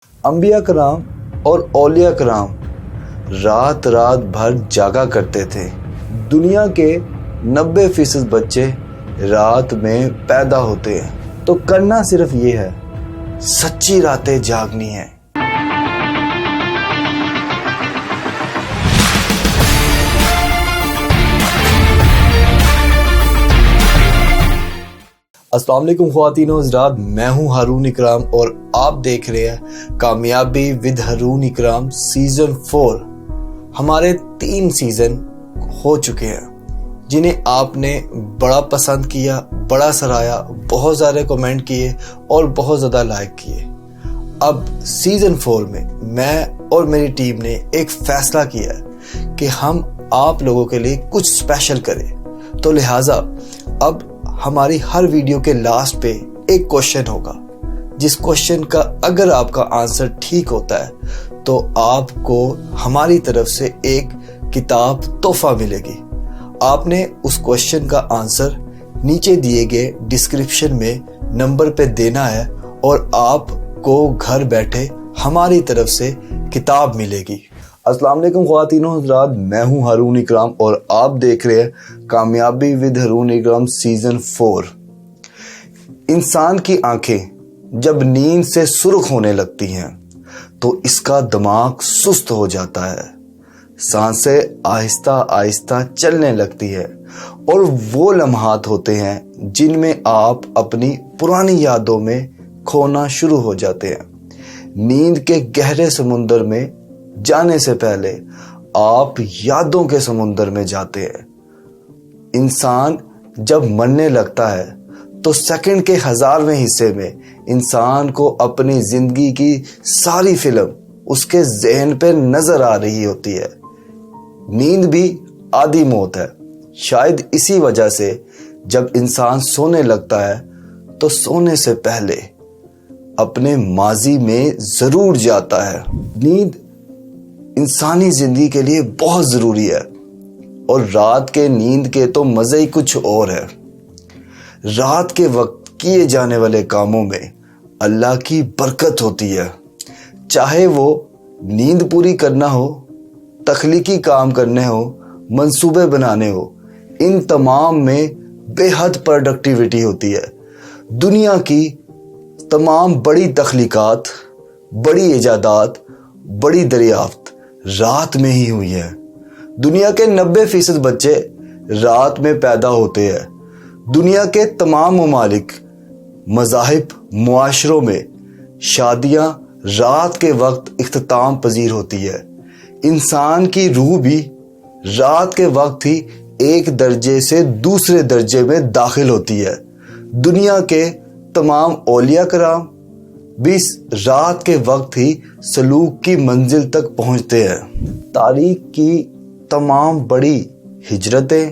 انبیاء کرام اور اولیاء کرام رات بھر جاگا کرتے تھے۔ دنیا کے 90% بچے رات میں پیدا ہوتے ہیں، تو کرنا صرف یہ ہے، سچی راتیں جاگنی ہے۔ السلام علیکم خواتین و حضرات، میں ہوں ہارون اکرام اور آپ دیکھ رہے ہیں کامیابی ود ہارون اکرام سیزن 4۔ ہمارے 3 سیزن ہو چکے ہیں جنہیں آپ نے بڑا پسند کیا، بڑا سراہا، بہت سارے کمنٹ کیے اور بہت زیادہ لائک کیے۔ اب سیزن 4 میں اور میری ٹیم نے ایک فیصلہ کیا ہے کہ ہم آپ لوگوں کے لیے کچھ اسپیشل کریں، تو لہٰذا اب ہماری ہر ویڈیو کے لاسٹ پہ ایک کوشچن ہوگا، جس کوشچن کا اگر آپ کا آنسر ٹھیک ہوتا ہے تو آپ کو ہماری طرف سے ایک کتاب تحفہ ملے گی۔ آپ نے اس کوشچن کا آنسر نیچے دیے گئے ڈسکرپشن میں نمبر پہ دینا ہے اور آپ کو گھر بیٹھے ہماری طرف سے کتاب ملے گی۔ السلام علیکم خواتین و حضرات، میں ہوں ہارون اکرام اور آپ دیکھ رہے ہیں کامیابی ود ہارون اکرام سیزن 4۔ انسان کی آنکھیں جب نیند سے سرخ ہونے لگتی ہیں تو اس کا دماغ سست ہو جاتا ہے، سانسیں آہستہ آہستہ چلنے لگتی ہے اور وہ لمحات ہوتے ہیں جن میں آپ اپنی پرانی یادوں میں کھونا شروع ہو جاتے ہیں۔ نیند کے گہرے سمندر میں جانے سے پہلے آپ یادوں کے سمندر میں جاتے ہیں۔ انسان جب مرنے لگتا ہے تو سیکنڈ کے 1000ویں حصے میں انسان کو اپنی زندگی کی ساری فلم اس کے ذہن پہ نظر آ رہی ہوتی ہے۔ نیند بھی آدھی موت ہے۔ شاید اسی وجہ سے جب انسان سونے لگتا ہے تو سونے سے پہلے اپنے ماضی میں ضرور جاتا ہے۔ نیند انسانی زندگی کے لیے بہت ضروری ہے اور رات کے نیند کے تو مزے ہی کچھ اور ہے۔ رات کے وقت کیے جانے والے کاموں میں اللہ کی برکت ہوتی ہے، چاہے وہ نیند پوری کرنا ہو، تخلیقی کام کرنے ہو، منصوبے بنانے ہو، ان تمام میں بے حد پروڈکٹیوٹی ہوتی ہے۔ دنیا کی تمام بڑی تخلیقات، بڑی ایجادات، بڑی دریافت رات میں ہی ہوئی ہے۔ دنیا کے 90% بچے رات میں پیدا ہوتے ہیں۔ دنیا کے تمام ممالک، مذاہب، معاشروں میں شادیاں رات کے وقت اختتام پذیر ہوتی ہے۔ انسان کی روح بھی رات کے وقت ہی ایک درجے سے دوسرے درجے میں داخل ہوتی ہے۔ دنیا کے تمام اولیاء کرام بھی رات کے وقت ہی سلوک کی منزل تک پہنچتے ہیں۔ تاریخ کی تمام بڑی ہجرتیں،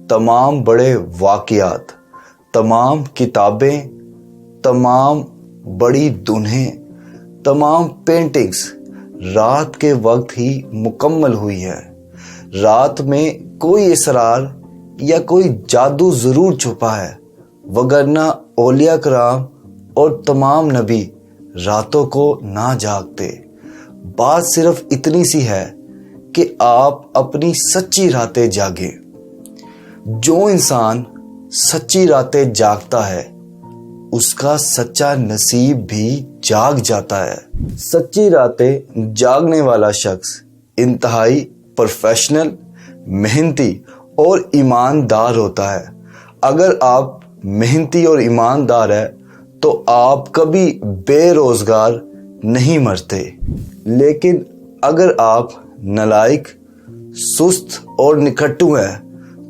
تمام بڑے واقعات، تمام کتابیں، تمام بڑی دنہیں، تمام پینٹنگز رات کے وقت ہی مکمل ہوئی ہے۔ رات میں کوئی اسرار یا کوئی جادو ضرور چھپا ہے، وگرنہ اولیاء کرام اور تمام نبی راتوں کو نہ جاگتے۔ بات صرف اتنی سی ہے کہ آپ اپنی سچی راتیں جاگیں۔ جو انسان سچی راتیں جاگتا ہے اس کا سچا نصیب بھی جاگ جاتا ہے۔ سچی راتیں جاگنے والا شخص انتہائی پروفیشنل، محنتی اور ایماندار ہوتا ہے۔ اگر آپ محنتی اور ایماندار ہیں تو آپ کبھی بے روزگار نہیں مرتے، لیکن اگر آپ نالائق، سست اور نکھٹو ہیں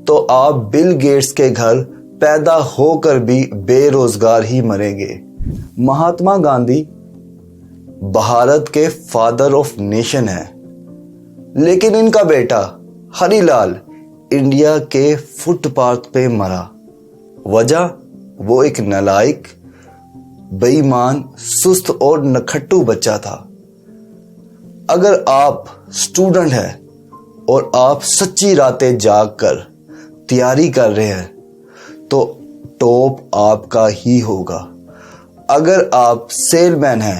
تو آپ بل گیٹس کے گھر پیدا ہو کر بھی بے روزگار ہی مریں گے۔ مہاتما گاندھی بھارت کے فادر آف نیشن ہیں، لیکن ان کا بیٹا ہری لال انڈیا کے فٹ پاتھ پہ مرا۔ وجہ وہ ایک نالائق، بے ایمان، سست اور نکھٹو بچہ تھا۔ اگر آپ اسٹوڈنٹ ہیں اور آپ سچی راتیں جاگ کر تیاری کر رہے ہیں تو ٹاپ آپ کا ہی ہوگا۔ اگر آپ سیل مین ہیں